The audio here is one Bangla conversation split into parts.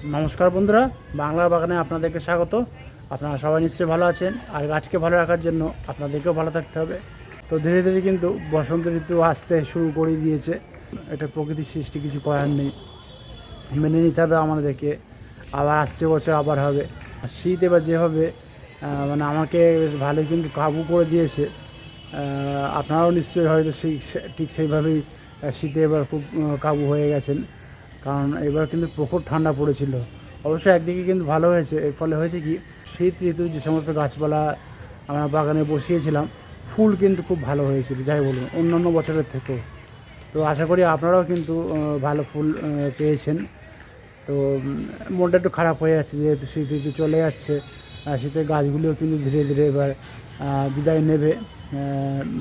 নমস্কার বন্ধুরা, বাংলার বাগানে আপনাদেরকে স্বাগত। আপনারা সবাই নিশ্চয়ই ভালো আছেন, আর গাছকে ভালো রাখার জন্য আপনাদেরকেও ভালো থাকতে হবে। তো ধীরে ধীরে কিন্তু বসন্ত ঋতু আসতে শুরু করে দিয়েছে। এটা প্রকৃতির সৃষ্টি, কিছু করার নেই, মেনে নিতে হবে আমাদেরকে। আবার আসছে বছর আবার হবে। শীত এবার যেভাবে মানে আমাকে বেশ ভালোই কিন্তু কাবু করে দিয়েছে। আপনারাও নিশ্চয়ই হয়তো ঠিক সেইভাবেই শীতে এবার খুব কাবু হয়ে গেছেন, কারণ এবার কিন্তু প্রখর ঠান্ডা পড়েছিল। অবশ্য একদিকে কিন্তু ভালো হয়েছে, এর ফলে হয়েছে কি, শীত ঋতু যে সমস্ত গাছপালা আমরা বাগানে বসিয়েছিলাম, ফুল কিন্তু খুব ভালো হয়েছিল, যাই বলুন অন্যান্য বছরের থেকেও। তো আশা করি আপনারাও কিন্তু ভালো ফুল পেয়েছেন। তো মনটা একটু খারাপ হয়ে যাচ্ছে, যেহেতু শীত ঋতু চলে যাচ্ছে। শীতের গাছগুলিও কিন্তু ধীরে ধীরে এবার বিদায় নেবে,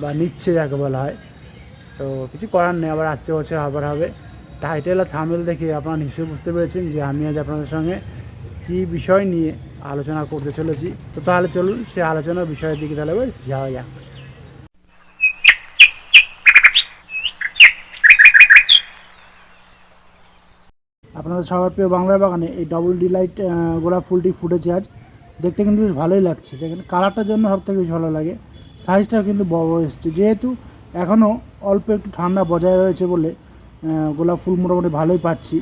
বা নিচ্ছে যাকে বলা হয়। তো কিছু করার নেই, আবার আসছে বছর আবার হবে। টাইটেল আর থাম্বনেল দেখে আপনারা নিশ্চয়ই বুঝতে পেরেছেন যে আমি আজ আপনাদের সঙ্গে কী বিষয় নিয়ে আলোচনা করতে চলেছি। তো তাহলে চলুন সে আলোচনার বিষয়ের দিকে তাহলে যাওয়া যাক। আপনাদের সবার প্রিয় বাংলার বাগানে এই ডবল ডিলাইট গোলাপ ফুলটি ফুটেছে আজ। দেখতে কিন্তু বেশ ভালোই লাগছে, দেখেন কালারটার জন্য সবথেকে বেশি ভালো লাগে। সাইজটাও কিন্তু বড় এসছে, যেহেতু এখনও অল্প একটু ঠান্ডা বজায় রয়েছে বলে গোলাপ ফুল মোটামুটি ভালোই পাচ্ছি।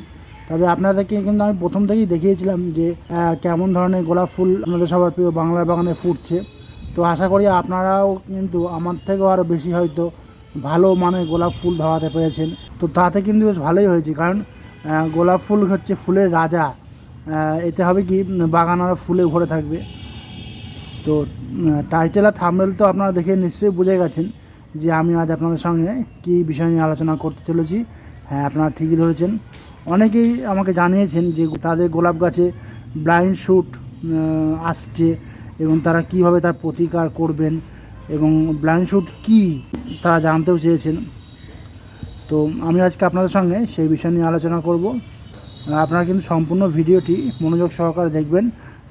তবে আপনাদেরকে কিন্তু আমি প্রথম থেকেই দেখিয়েছিলাম যে কেমন ধরনের গোলাপ ফুল আপনাদের সবার প্রিয় বাংলার বাগানে ফুটছে। তো আশা করি আপনারাও কিন্তু আমার থেকেও আরও বেশি হয়তো ভালো মানের গোলাপ ফুল ধরাতে পেরেছেন। তো তাতে কিন্তু বেশ ভালোই হয়েছে, কারণ গোলাপ ফুল হচ্ছে ফুলের রাজা। এতে হবে কি, বাগান আরও ফুলে ভরে থাকবে। তো টাইটেল আর থাম্বনেল তো আপনারা দেখে নিশ্চয়ই বুঝে গেছেন যে আমি আজ আপনাদের সঙ্গে কী বিষয় নিয়ে আলোচনা করতে চলেছি। হ্যাঁ, আপনারা ঠিকই ধরেছেন। অনেকেই আমাকে জানিয়েছেন যে তাদের গোলাপ গাছে ব্লাইন্ড শুট আসছে, এবং তারা কিভাবে তার প্রতিকার করবেন এবং ব্লাইন্ড শুট কী তারা জানতেও চেয়েছেন। তো আমি আজকে আপনাদের সঙ্গে সেই বিষয় নিয়ে আলোচনা করব। আপনারা কিন্তু সম্পূর্ণ ভিডিওটি মনোযোগ সহকারে দেখবেন,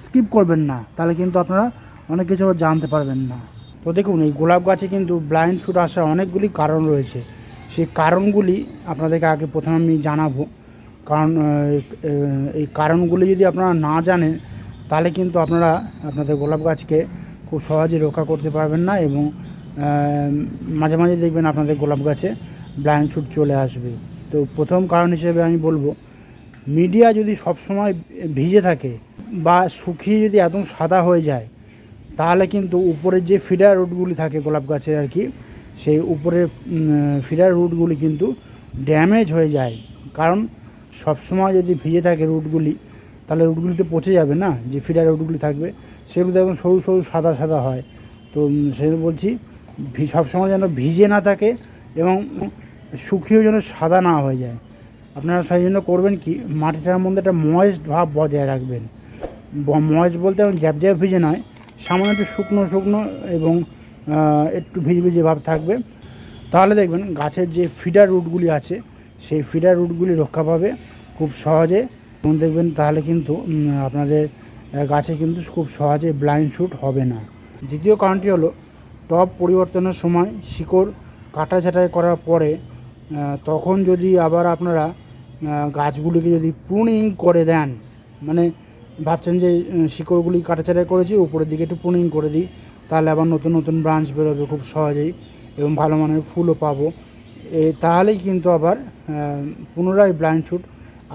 স্কিপ করবেন না, তাহলে কিন্তু আপনারা অনেক কিছু জানতে পারবেন না। তো দেখুন, এই গোলাপ গাছে কিন্তু ব্লাইন্ড শুট আসার অনেকগুলি কারণ রয়েছে। সেই কারণগুলি আপনাদেরকে আগে প্রথমে আমি জানাবো, কারণ এই কারণগুলি যদি আপনারা না জানেন তাহলে কিন্তু আপনারা আপনাদের গোলাপ গাছকে খুব সহজে রক্ষা করতে পারবেন না, এবং মাঝে মাঝে দেখবেন আপনাদের গোলাপ গাছে ব্লাইন্ড শুট চলে আসবে। তো প্রথম কারণ হিসেবে আমি বলবো, মিডিয়া যদি সবসময় ভিজে থাকে বা শুকিয়ে যদি একদম সাদা হয়ে যায়, তাহলে কিন্তু উপরের যে ফিডার রুটগুলি থাকে গোলাপ গাছের আর কি, সেই উপরের ফিডার রুটগুলি কিন্তু ড্যামেজ হয়ে যায়। কারণ সবসময় যদি ভিজে থাকে রুটগুলি, তাহলে রুটগুলি তো পচে যাবে না, যে ফিডার রুটগুলি থাকবে সেগুলো তো একদম সরু সরু সাদা সাদা হয়। তো সেটা বলছি, সবসময় যেন ভিজে না থাকে এবং শুকিয়েও যেন সাদা না হয়ে যায়। আপনারা সেই জন্য করবেন কি, মাটিটার মধ্যে একটা ময়েস্ট ভাব বজায় রাখবেন। ময়েস্ট বলতে জ্যাব জ্যাব ভিজে নয়, সামান্য একটু শুকনো শুকনো এবং একটু ভিজে ভিজে ভাব থাকবে। তাহলে দেখবেন গাছের যে ফিডার রুটগুলি আছে, সেই ফিডার রুটগুলি রক্ষা পাবে খুব সহজে, এবং দেখবেন তাহলে কিন্তু আপনাদের গাছে কিন্তু খুব সহজে ব্লাইন্ড শুট হবে না। দ্বিতীয় কারণটি হলো, টব পরিবর্তনের সময় শিকড় কাটা ছাঁটাই করার পরে তখন যদি আবার আপনারা গাছগুলিকে যদি প্রুনিং করে দেন, মানে ভাবছেন যে শিকড়গুলি কাটাছাড়াই করেছি, উপরের দিকে একটু প্রুনিং করে দিই, তাহলে আবার নতুন নতুন ব্রাঞ্চ বেরোবে খুব সহজেই এবং ভালো মানের ফুলও পাবো, তাহলেই কিন্তু আবার পুনরায় ব্লাইন্ড শুট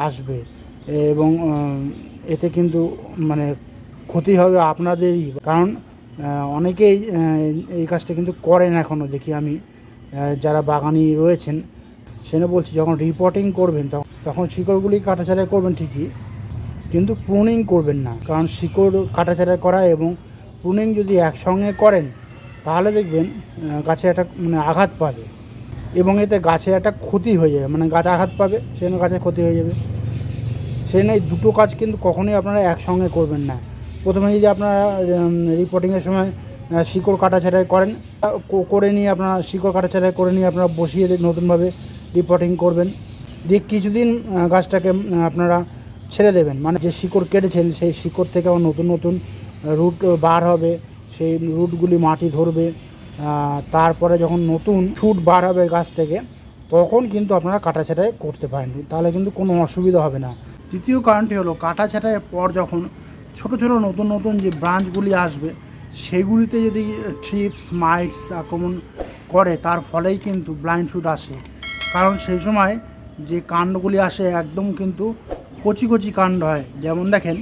আসবে, এবং এতে কিন্তু মানে ক্ষতি হবে আপনাদেরই। কারণ অনেকেই এই কাজটা কিন্তু করেন এখনও, দেখি আমি যারা বাগানি রয়েছেন। সেটা বলছি, যখন রিপোর্টিং করবেন তখন শিকড়গুলি কাটাছাড়াই করবেন ঠিকই, কিন্তু প্রুনিং করবেন না। কারণ শিকড় কাটাছাড়াই করা এবং প্রুনিং যদি একসঙ্গে করেন, তাহলে দেখবেন গাছে একটা মানে আঘাত পাবে, এবং এতে গাছে একটা ক্ষতি হয়ে যাবে, মানে গাছ আঘাত পাবে, সেজন্য গাছের ক্ষতি হয়ে যাবে। সেই নয়, দুটো কাজ কিন্তু কখনোই আপনারা একসঙ্গে করবেন না। প্রথমে যদি আপনারা রিপোর্টিংয়ের সময় শিকড় কাটাছাড়াই করে নিয়ে আপনারা শিকড় কাটাছাড়াই করে নিয়ে আপনারা বসিয়ে নতুনভাবে রিপোর্টিং করবেন, দিয়ে কিছুদিন গাছটাকে আপনারা ছেড়ে দেবেন, মানে যে শিকড় কেটেছেন সেই শিকড় থেকে আবার নতুন নতুন রুট বার হবে, সেই রুটগুলি মাটি ধরবে। তারপরে যখন নতুন শুট বার হবে গাছ থেকে, তখন কিন্তু আপনারা কাটাছাড়াই করতে পারেন, তাহলে কিন্তু কোনো অসুবিধা হবে না। তৃতীয় কারণটি হলো কাটা ছাঁটাইয়ের পর যখন ছোট ছোট নতুন নতুন যে ব্রাঞ্চগুলি আসবে সেগুলিতে যদি থ্রিপস মাইটস আক্রমণ করে তার ফলেই কিন্তু ব্লাইন্ড শুট আসে। কারণ সেই সময় যে কাণ্ডগুলি আসে একদম কিন্তু কচি কচি কাণ্ড হয়। যেমন দেখেন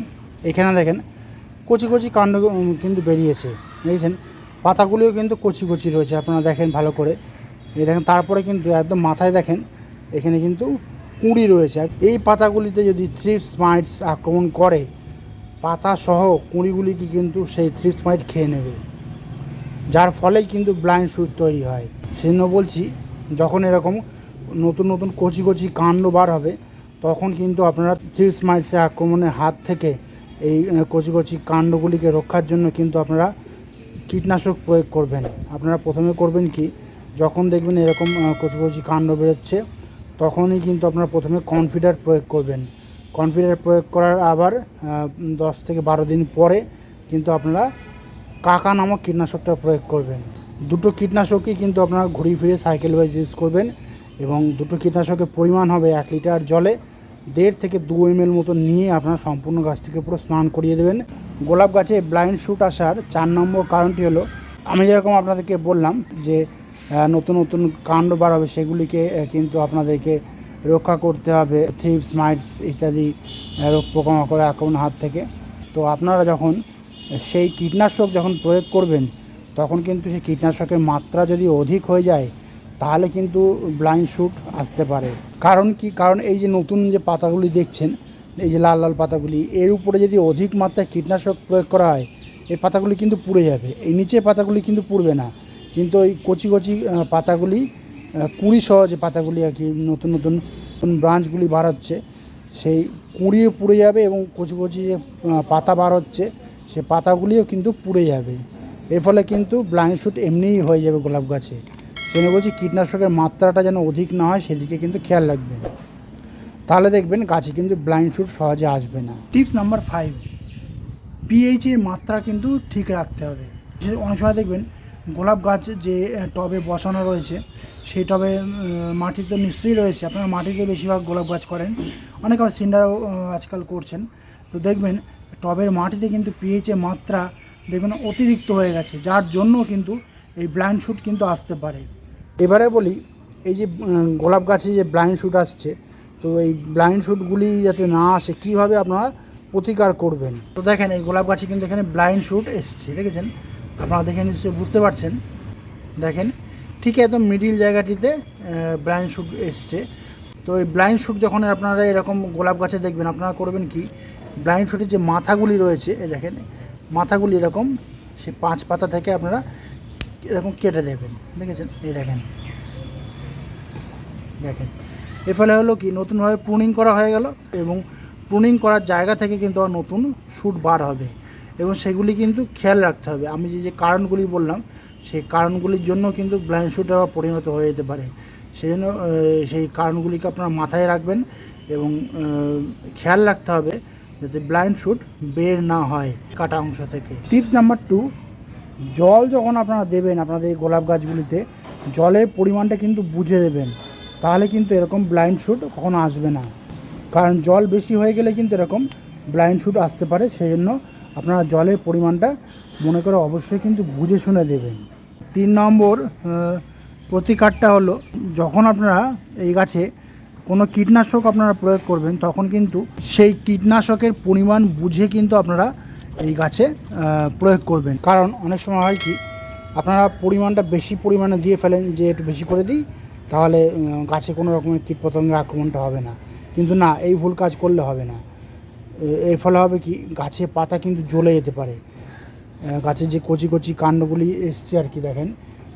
এখানে দেখেন কচি কচি কাণ্ড কিন্তু বেরিয়েছে, দেখেছেন পাতাগুলিও কিন্তু কচি কচি রয়েছে, আপনারা দেখেন ভালো করে। এই দেখেন তারপরে কিন্তু একদম মাথায় দেখেন এখানে কিন্তু কুঁড়ি রয়েছে। এই পাতাগুলিতে যদি থ্রিপস মাইটস আক্রমণ করে পাতা সহ কুঁড়িগুলিকে কিন্তু সেই থ্রিপস মাইট খেয়ে নেবে, যার ফলেই কিন্তু ব্লাইন্ড শুট তৈরি হয়। সেজন্য বলছি যখন এরকম নতুন নতুন কচি কচি কাণ্ড বার হবে তখন কিন্তু আপনারা থ্রিপস মাইটসের আক্রমণের হাত থেকে এই কচি কচি কাণ্ডগুলিকে রক্ষার জন্য কিন্তু আপনারা কীটনাশক প্রয়োগ করবেন। আপনারা প্রথমে করবেন কি, যখন দেখবেন এরকম কচি কচি কাণ্ড বেরোচ্ছে তখনই কিন্তু আপনারা প্রথমে কনফিডার প্রয়োগ করবেন। কনফিডার প্রয়োগ করার আবার 10 থেকে 12 দিন পরে কিন্তু আপনারা কাকা নামক কীটনাশকটা প্রয়োগ করবেন। দুটো কীটনাশকই কিন্তু আপনারা ঘুরিয়ে ফিরে সাইকেল ওয়াইজ ইউজ করবেন এবং দুটো কীটনাশকের পরিমাণ হবে 1 লিটার জলে 1.5 থেকে 2 ml মতো নিয়ে আপনারা সম্পূর্ণ গাছটিকে পুরো স্নান করিয়ে দেবেন। গোলাপ গাছে ব্লাইন্ড শুট আসার 4 নম্বর কারণটি হলো, আমি যেরকম আপনাদেরকে বললাম যে নতুন নতুন কাণ্ড বার হবে সেগুলিকে কিন্তু আপনাদেরকে রক্ষা করতে হবে থ্রিপস মাইটস ইত্যাদি রোগ পোকামাকড়ের আক্রমণের হাত থেকে। তো আপনারা যখন সেই কীটনাশক যখন প্রয়োগ করবেন তখন কিন্তু সেই কীটনাশকের মাত্রা যদি অধিক হয়ে যায় তাহলে কিন্তু ব্লাইন্ড শুট আসতে পারে। কারণ কি, কারণ এই যে নতুন যে পাতাগুলি দেখছেন, এই যে লাল লাল পাতাগুলি, এর উপরে যদি অধিক মাত্রায় কীটনাশক প্রয়োগ করা হয় এই পাতাগুলি কিন্তু পুড়ে যাবে। এই নিচের পাতাগুলি কিন্তু পুড়বে না, কিন্তু ওই কচি কচি পাতাগুলি কুঁড়ি সহ যে পাতাগুলি আর কি নতুন নতুন ব্রাঞ্চগুলি বার হচ্ছে সেই কুঁড়িও পুড়ে যাবে এবং কচি কচি যে পাতা বার হচ্ছে সে পাতাগুলিও কিন্তু পুড়ে যাবে। এর ফলে কিন্তু ব্লাইন্ড শুট এমনিই হয়ে যাবে গোলাপ গাছে। সেজন্য বলছি কীটনাশকের মাত্রাটা যেন অধিক না হয় সেদিকে কিন্তু খেয়াল রাখবেন, তাহলে দেখবেন গাছে কিন্তু ব্লাইন্ড শুট সহজে আসবে না। টিপস নাম্বার 5, পিএইচের মাত্রা কিন্তু ঠিক রাখতে হবে। অনেক সময় দেখবেন গোলাপ গাছ যে টবে বসানো রয়েছে সেই টবে মাটি তো নিশ্চয়ই রয়েছে, আপনারা মাটিতে বেশিরভাগ গোলাপ গাছ করেন, অনেকে আবার সিন্ডারও আজকাল করছেন। তো দেখবেন টবের মাটিতে কিন্তু পিএইচের মাত্রা দেখবেন অতিরিক্ত হয়ে গেছে, যার জন্য কিন্তু এই ব্লাইন্ড শুট কিন্তু আসতে পারে। এবারে বলি এই যে গোলাপ গাছে যে ব্লাইন্ড শুট আসছে, তো এই ব্লাইন্ড শুটগুলি যাতে না আসে কীভাবে আপনারা প্রতিকার করবেন। তো দেখেন এই গোলাপ গাছে কিন্তু এখানে ব্লাইন্ড শুট এসছে, দেখেছেন আপনারা দেখে নিশ্চয়ই বুঝতে পারছেন। দেখেন ঠিক একদম মিডিল জায়গাটিতে ব্লাইন্ড শুট এসছে। তো এই ব্লাইন্ড শুট যখন আপনারা এরকম গোলাপ গাছে দেখবেন আপনারা করবেন কি, ব্লাইন্ড শুটের যে মাথাগুলি রয়েছে এই দেখেন মাথাগুলি এরকম সেই 5 পাতা থেকে আপনারা এরকম কেটে দেবেন, দেখেছেন এই দেখেন দেখেন এর ফলে হলো কি নতুনভাবে প্রুনিং করা হয়ে গেল এবং প্রুনিং করার জায়গা থেকে কিন্তু আর নতুন শুট বার হবে এবং সেগুলি কিন্তু খেয়াল রাখতে হবে। আমি যে কারণগুলি বললাম সেই কারণগুলির জন্য কিন্তু ব্লাইন্ড শুট আবার পরিণত হয়ে যেতে পারে। সেই জন্য সেই কারণগুলিকে আপনারা মাথায় রাখবেন এবং খেয়াল রাখতে হবে যাতে ব্লাইন্ড শুট বের না হয় কাটা অংশ থেকে। টিপস নাম্বার 2, জল যখন আপনারা দেবেন আপনাদের এই গোলাপ গাছগুলিতে জলের পরিমাণটা কিন্তু বুঝে দেবেন, তাহলে কিন্তু এরকম ব্লাইন্ড শুট কখনো আসবে না। কারণ জল বেশি হয়ে গেলে কিন্তু এরকম ব্লাইন্ড শুট আসতে পারে, সেই জন্য আপনারা জলের পরিমাণটা মনে করে অবশ্যই কিন্তু বুঝে শুনে দেবেন। 3 নম্বর প্রতিকারটা হলো, যখন আপনারা এই গাছে কোনো কীটনাশক আপনারা প্রয়োগ করবেন তখন কিন্তু সেই কীটনাশকের পরিমাণ বুঝে কিন্তু আপনারা এই গাছে প্রয়োগ করবেন। কারণ অনেক সময় হয় কি আপনারা পরিমাণটা বেশি পরিমাণে দিয়ে ফেলেন, যে একটু বেশি করে দিই তাহলে গাছে কোনো রকমের কীটপতঙ্গের আক্রমণটা হবে না, কিন্তু না, এই ভুল কাজ করলে হবে না। এর ফলে হবে কি গাছে পাতা কিন্তু জ্বলে যেতে পারে। গাছের যে কচি কচি কাণ্ডগুলি এসছে আর কি দেখেন,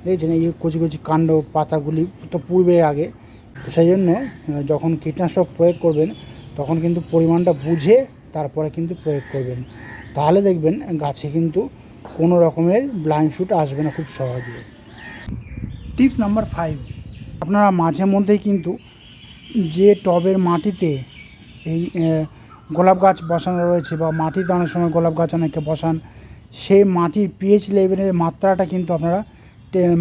দেখছেন এই কচি কচি কাণ্ড পাতাগুলি তো পূর্বে আগে, সেই জন্য যখন কীটনাশক প্রয়োগ করবেন তখন কিন্তু পরিমাণটা বুঝে তারপরে কিন্তু প্রয়োগ করবেন, তাহলে দেখবেন গাছে কিন্তু কোনো রকমের ব্লাইন্ড শুট আসবে না খুব সহজে। টিপস নাম্বার 5, আপনারা মাঝে মধ্যেই কিন্তু যে টবের মাটিতে এই গোলাপ গাছ বসানো রয়েছে বা মাটিতে অনেক সময় গোলাপ গাছ অনেকে বসান, সেই মাটির পিএইচ লেভেলের মাত্রাটা কিন্তু আপনারা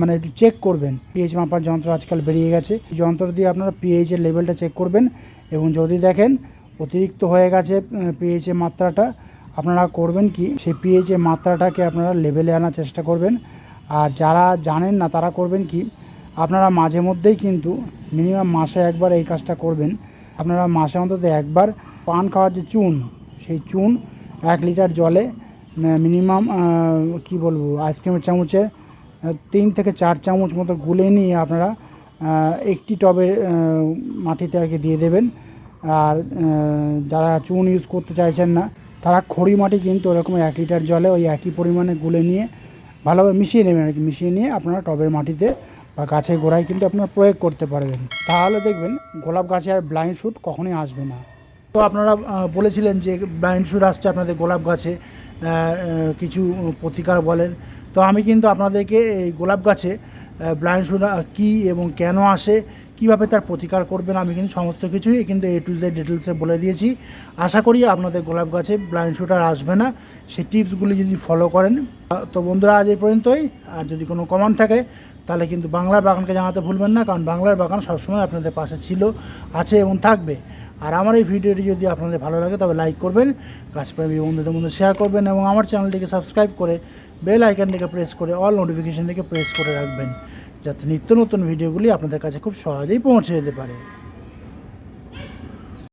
মানে একটু চেক করবেন। পিএইচ মাপার যন্ত্র আজকাল বেরিয়ে গেছে, যন্ত্র দিয়ে আপনারা পিএইচের লেভেলটা চেক করবেন এবং যদি দেখেন অতিরিক্ত হয়ে গেছে পিএইচের মাত্রাটা, আপনারা করবেন কি সেই পিএইচের মাত্রাটাকে আপনারা লেভেলে আনার চেষ্টা করবেন। আর যারা জানেন না তারা করবেন কি, আপনারা মাঝে মধ্যেই কিন্তু মিনিমাম মাসে একবার এই কাজটা করবেন। আপনারা মাসে অন্তত একবার পান খাওয়ার যে চুন, সেই চুন 1 লিটার জলে মিনিমাম কি বলবো আইসক্রিমের চামচে 3 থেকে 4 চামচ মতো গুলে নিয়ে আপনারা একটি টবের মাটিতে আর কি দিয়ে দেবেন। আর যারা চুন ইউজ করতে চাইছেন না তারা খড়ি মাটি কিন্তু ওরকম 1 লিটার জলে ওই একই পরিমাণে গুলে নিয়ে ভালোভাবে মিশিয়ে নেবেন আর কি। মিশিয়ে নিয়ে আপনারা টবের মাটিতে বা গাছের গোড়ায় কিন্তু আপনারা প্রয়োগ করতে পারবেন। তাহলে দেখবেন গোলাপ গাছে আর ব্লাইন্ড শুট কখনোই আসবে না। তো আপনারা বলেছিলেন যে ব্লাইন্ড শুট আসছে আপনাদের গোলাপ গাছে, কিছু প্রতিকার বলেন। তো আমি কিন্তু আপনাদেরকে এই গোলাপ গাছে ব্লাইন্ড শুট কী এবং কেন আসে, কীভাবে তার প্রতিকার করবেন, আমি কিন্তু সমস্ত কিছুই কিন্তু A to Z ডিটেলসে বলে দিয়েছি। আশা করি আপনাদের গোলাপ গাছে ব্লাইন্ড শুট আর আসবে না সেই টিপসগুলি যদি ফলো করেন। তো বন্ধুরা আজ এই পর্যন্তই। আর যদি কোনো কমেন্ট থাকে তাহলে কিন্তু বাংলার বাগানকে জানাতে ভুলবেন না, কারণ বাংলার বাগান সবসময় আপনাদের পাশে ছিল, আছে এবং থাকবে। আর আমার এই ভিডিওটি যদি আপনাদের ভালো লাগে তবে লাইক করবেন, গাছপ্রেমী বন্ধুদের মধ্যে শেয়ার করবেন এবং আমার চ্যানেলটিকে সাবস্ক্রাইব করে বেল আইকনটিকে প্রেস করে অল নোটিফিকেশনটিকে প্রেস করে রাখবেন, যাতে নিত্য নতুন ভিডিওগুলি আপনাদের কাছে খুব সহজেই পৌঁছে যেতে পারে।